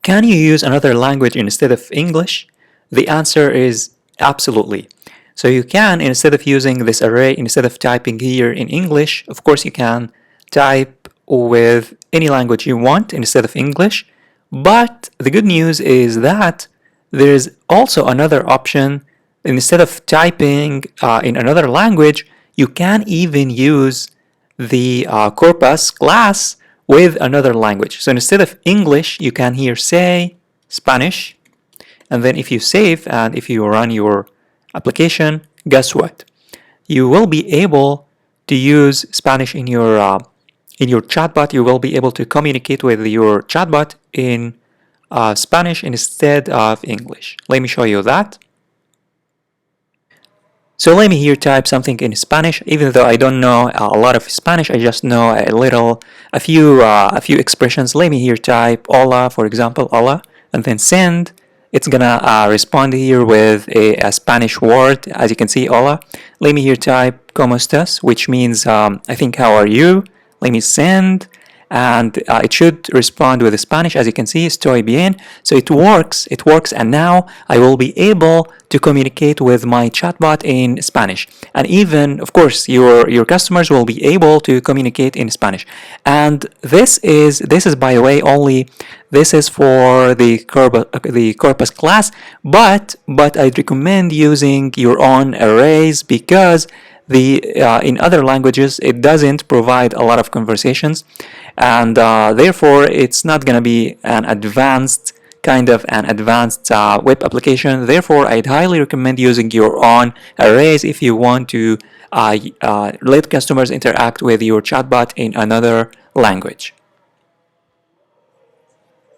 Can you use another language instead of English? The answer is absolutely. So you can, instead of using this array, instead of typing here in English, of course you can type with any language you want instead of English. But the good news is that there's also another option. Instead of typing in another language, you can even use the corpus class with another language. So instead of English, you can here say Spanish. And then if you save and if you run your application, guess what? You will be able to use Spanish in your chatbot. You will be able to communicate with your chatbot in Spanish instead of English. Let me show you that. So let me here type something in Spanish. Even though I don't know a lot of Spanish, I just know a few expressions. Let me here type hola, for example, hola, and then send. It's gonna respond here with a Spanish word, as you can see, hola. Let me here type ¿Cómo estás?, which means I think how are you. Let me send, and it should respond with Spanish, as you can see, estoy bien. So it works, and now I will be able to communicate with my chatbot in Spanish. And even, of course, your customers will be able to communicate in Spanish. And this is by the way only, this is for the corpus class, but I'd recommend using your own arrays, because in other languages it doesn't provide a lot of conversations, and therefore it's not going to be an advanced web application. Therefore, I'd highly recommend using your own arrays if you want to let customers interact with your chatbot in another language.